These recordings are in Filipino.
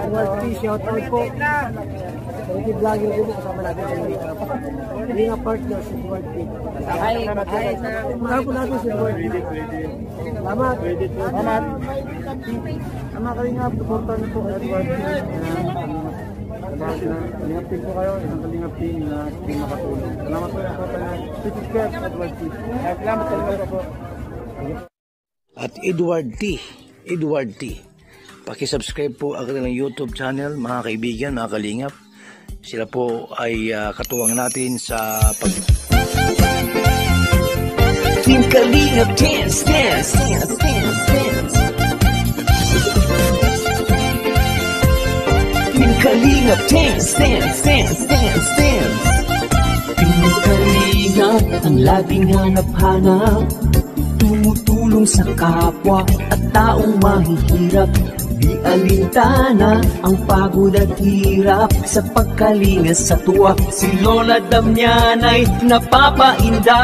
Edward P. Shoutout po. Charity vlogger din po kasama natin sa mga partner si Edward P. Mga po natin si Edward P. Salamat. Salamat. Ang mga kalingap, supportan niyo po Edward P. Kalingap team po kayo, isang kalingap team na team makatulong. Salamat po yung supportan niyo. Subscribe Edward P. Salamat po. At Edward T. Pakisubscribe po ang kanilang YouTube channel, mga kaibigan, mga kalingap. Sila po ay katuwang natin sa pag... Team Kalingap Dance, Dance, Dance, Dance, Dance. Team Kalingap Dance, Dance, Dance, Dance, Dance. Team Kalingap ang laging hanap-hanap, tumutulong sa kapwa at taong mahihirap. Di alintana ang pagod at hirap sa pagkalinga sa tuwa. Si Lola Damianay napapainda.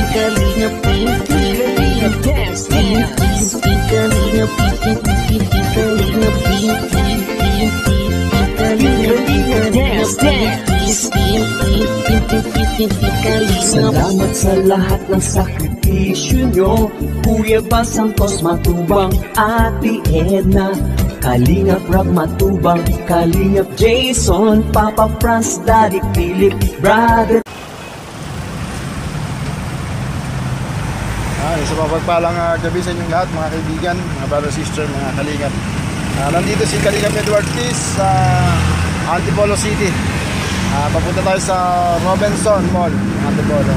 Kalingap, Kalingap Dance, Dance. Kalingap, Kalingap Dance, Dance. Salamat sa lahat ng sakripisyo nyo, Kuya Bas Santos Matubang, Ate Edna, Kalingap Rob Matubang, Kalingap Jason, Papa Franz, Daddy Philip, Brother. Sa mapagpalang gabi sa inyong lahat, mga kaibigan, mga brother, sister, mga kalingap. Nandito si Kalingap Edward P. sa Antipolo City. Papunta tayo sa Robinson Mall, Antipolo.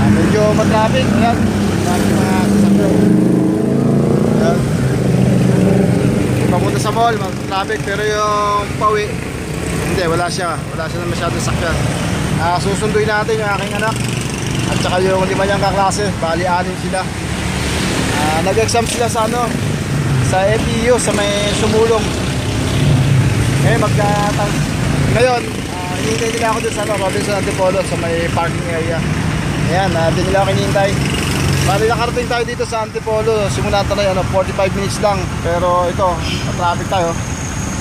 Medyo matraffic, ayan. Mga sasakyan. Ayan. Papunta sa mall, matraffic, pero yung pauwi, hindi, wala siya na masyadong sakyan. Susunduin natin yung aking anak at saka yung 5 niyang kaklase, bali 6 sila. Nag-exam sila sa sa FEU, sa may Sumulong. Ngayon, hinihintay nila ako dun sa Robinson Antipolo, sa may parking area. Ayan, din nila ako hinihintay. Bali nakarating tayo dito sa Antipolo, simula tayo 45 minutes lang. Pero ito, traffic tayo.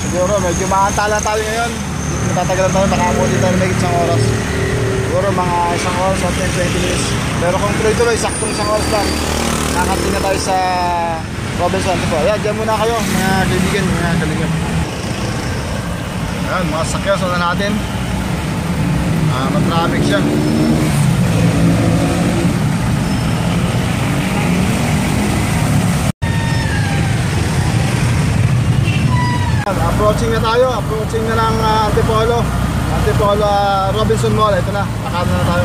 Siguro medyo maantala tayo ngayon. Matatagalan tayo, nakamulit tayo may isang oras. Siguro mga isang oras o 10-20 minutes. Pero kung tuloy-tuloy, saktong isang oras lang, nakarating na tayo sa Robinson Antipolo. Ayan, dyan muna kayo, mga kaibigan, mga kalingap. Ayan, mga sakyan sa natin. Matraffic siya. Approaching na tayo, approaching na ng Antipolo Robinson Mall. Ito na, nakano na tayo.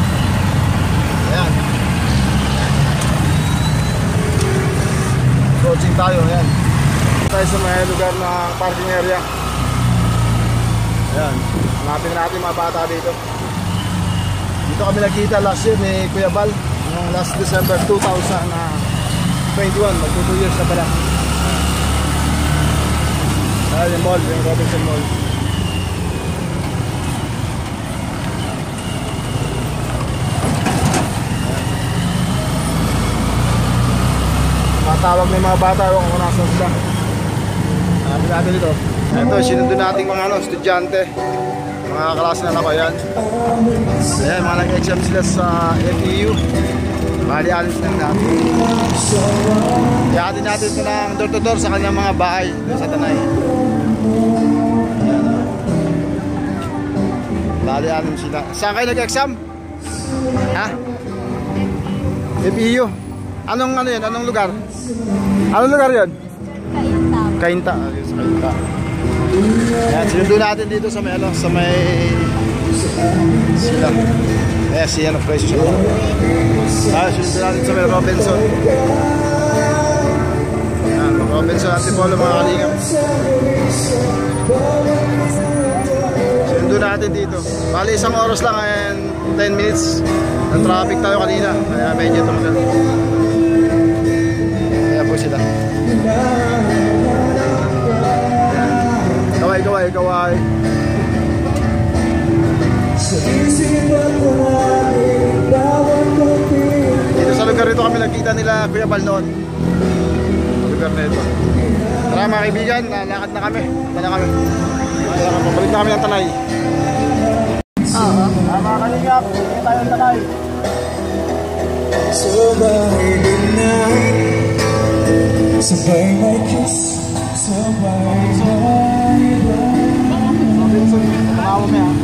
Ayan, approaching tayo, ayan. Tayo sa may lugar ng parking area. Ayan, hanapin natin mga bata dito. Dito kami nakita last year ni Kuya Bal, noong last December 2021, mag 2 years na pala. Ayan yung mall, yung Robinson Mall. Matawag ng mga bata kung nasa sila. Hanapin natin dito. Ito, sinundo nating mga estudyante, mga kaklase na ako. Ayan, mga nag-exam sila sa FEU. Bali-alis lang natin. Ihatin natin ito ng door-to-door sa kanyang mga bahay sa Tanay. Bali-alis sila. Saan kayo nag-exam? Ha? FEU. Anong yun? Anong lugar? Anong lugar yun? Kainta. Sa Kainta. Ayan, sinundo natin dito sa may sila. Ayan, si fresh siya. Sinundo natin sa may Robinson. Ayan, Robinson Antipolo, mga kalingap. Sinundo natin dito. Bali, 1 oras lang and 10 minutes. Na-traffic tayo kanina. Kaya medyo tumagal. Ayan po sila. Kaway. Dito sa lugar ito kami nakita nila Kuya Bal noon. Lugar lugar na ito. Tara mga kaibigan, lalakad na kami. Pabalik na kami ng Tanay. Oo. Mga kalingap, hindi tayo ng Tanay. Sabay din na, sabay may kiss, sabay Robinson, tamawa mo yan.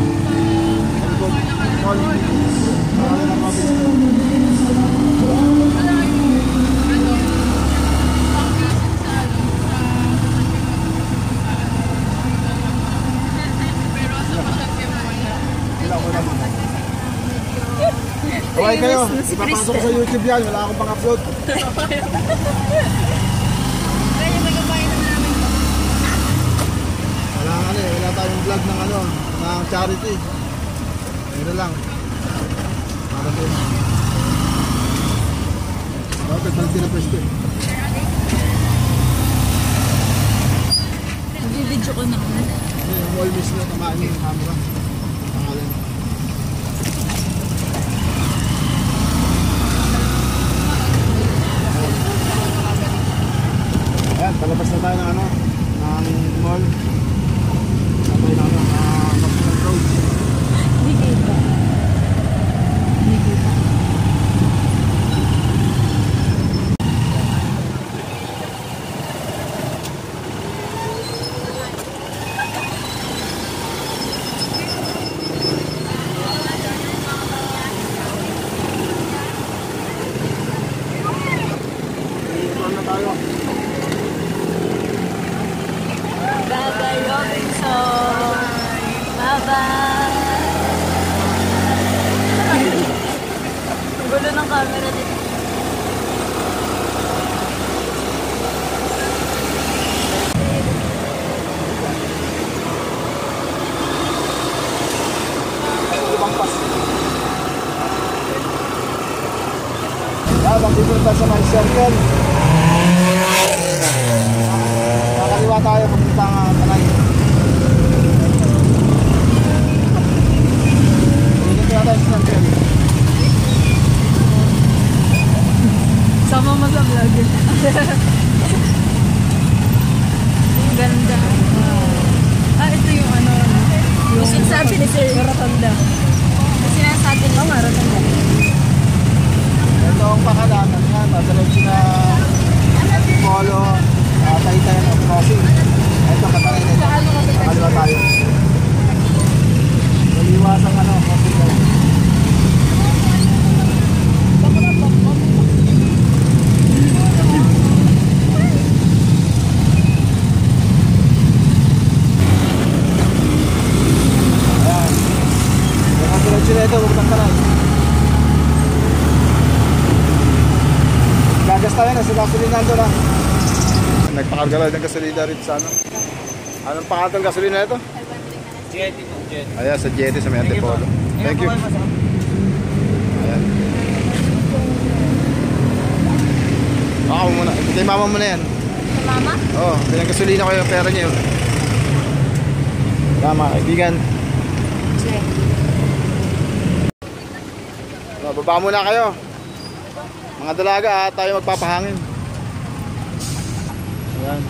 Okay kayo, ipapasok ko sa YouTube yan, wala akong pang-upload. Wala tayong vlog ng ng charity. Ayun lang. Para din. Bakit balik na pwesto? Nag-video ko na. Yung wall miss na tamaan yung camera. Pangalan. Ayan, palabas na tayo ng ng mall. Sabay na National Road. Hindi kita. Hindi kita. Dito na tayo. Bye-bye, Robinson. Bye-bye. Ang gulo ng camera dito. Dito tayo sa my circle. Nakakaliwa tayo papunta ng Tanay. Dito tayo sa circle. Sama mo sa vlog. Ang ganda. Ito yung yung sinasabi ni Sir Rotonda. Sinasabi ni Sir Rotonda. Ito ang pakalanan nga, madalag na Polo, Taytay ng crossing. Ito katanay na ito. Nakaliwa tayo. Naliwas ang crossing tayo. Ayan. Nakatulad sila ito, huwag ng tanay. Gagas tayo na, sa gasolina doon. Nagpakarga lang ng gasolina rin sa Anong pangalan ng gasolina ito? Jetty po, Jetty. Ayan, sa Jetty sa may Antipolo. Thank you. Ayan. Ako muna. Kay mama mo na yan. Sa mama? Oo, pinang gasolina ko yung pera niya yun. Tama, kaibigan. So, baba muna kayo. Mga dalaga tayo magpapahangin. Ayan.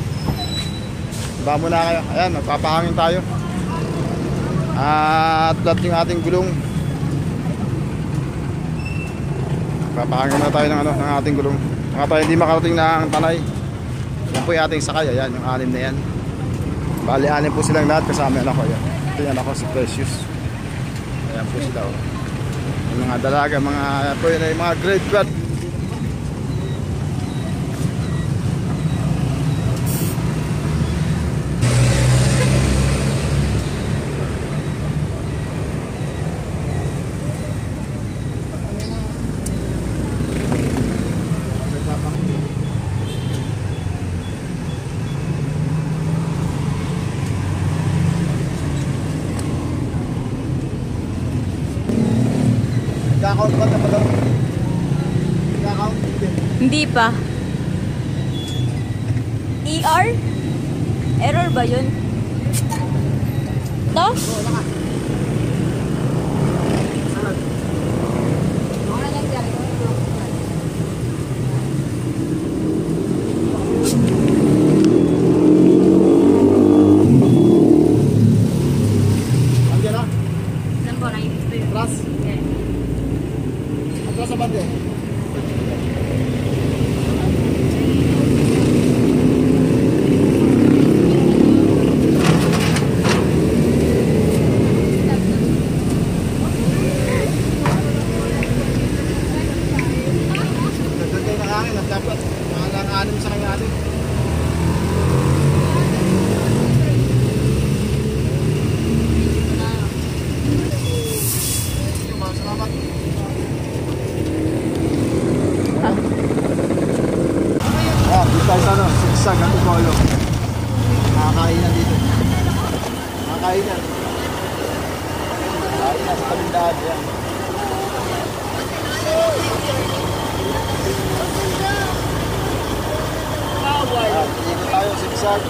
Baba muna kayo. Ayan, magpapahangin tayo. At flat yung ating gulong. Magpapahangin na tayo ng ating gulong. Mga tayo hindi makarating ng Tanay. Yan po yung ating sakay. Ayan, yung anim na yan. Bali-anim po silang lahat kasama yung anak ko. Ayan. Ito yung anak ko, si Precious. Ayan po sila. Yung mga dalaga, po yun ay mga grade 12. Nag-account ba na pala? Nag-account? Hindi pa. ER? Error ba yun? To? kayo natin. Salamat. Dito tayo sa sigsag at Antipolo. Nakakainan dito. Nakakainan. Nakakainan sa tabindaan. Yan. Dito tayo sigsag.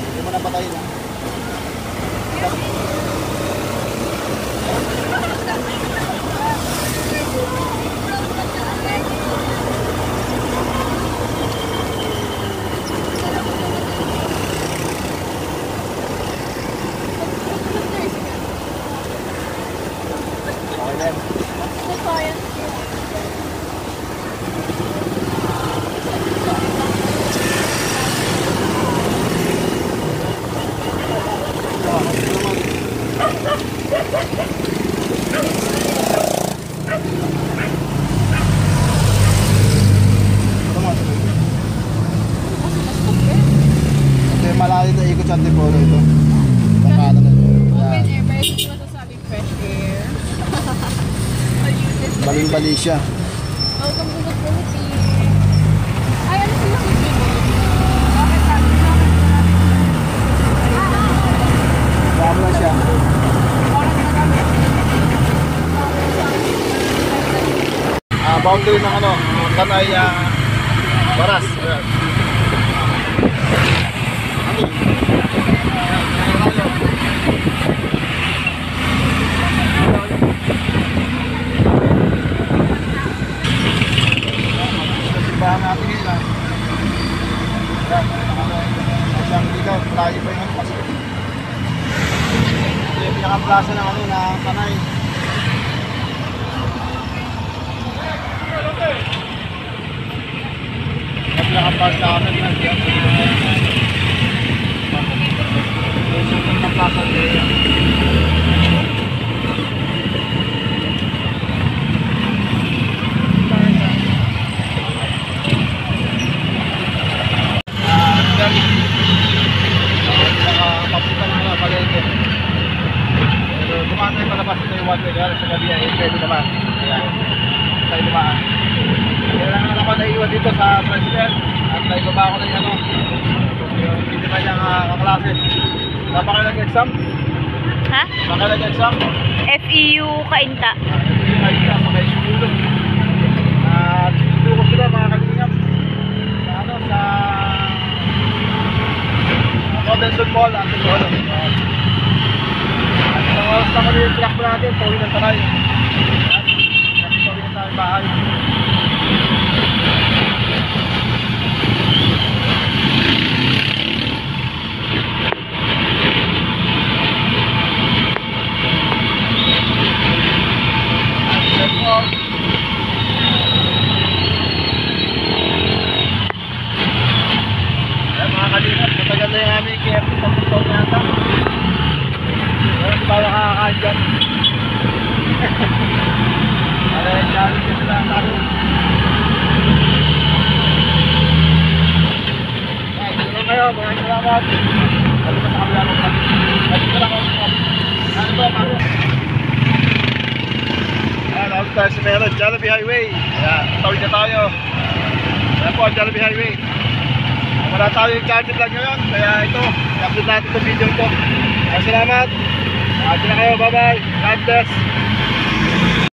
Hindi mo napatayin na. Malayo na ikot sa Antipolo ito. Baka na ito. Open air, pero hindi masasabing fresh air. Baling-bali siya. Welcome to the Philippines. Ay, ano sila Philippines? Bakit sabi? Dami na siya. Boundary ng Tanay Baras. Ayan. Simbahan natin ngayon. Isang ligaw, tayo pa yung pasok. Ito yung pinaka-plaza ng Tanay. Pinaka-plaza namin na diyan. Ito yung pinaka-plaza diyan. Dumaan tayo palabas ito yung one-way kaya sa gabi ay pwede naman. Kaya tayo dumaan. Kailangan naman naiwan dito sa president at naibaba ako na yung yung hindi pa niyang kaklase. Saan ba kayo nag-exam? Ha? Saan kayo nag-exam? FEU Kainta. FEU Kainta sa may Sumulo. Sinundo ko sila mga kalingap sa Robinson Mall, Antipolo. Ang oras na kami yung truck natin, pauwi ng Tanay. Kasi pauwi na tayo bahay. Mga kalingap, matagal na yung aming KFC sa puso nata. Hindi ba nakakakaan dyan? Para yung challenge kasi na tayo. Ito lang kayo, maraming salamat. Sabi ko sa kabila ng kami. Sabi ko lang ako. Ano ba, Paro? Ayan, ako tayo sa meron, Jollibee Highway. Ayan, tawid na tayo. Ayan po, Jollibee Highway. Wala tayo yung charger vlog ngayon, kaya ito, i-upload natin itong video ito. Salamat. Sige na kayo, bye bye. God bless.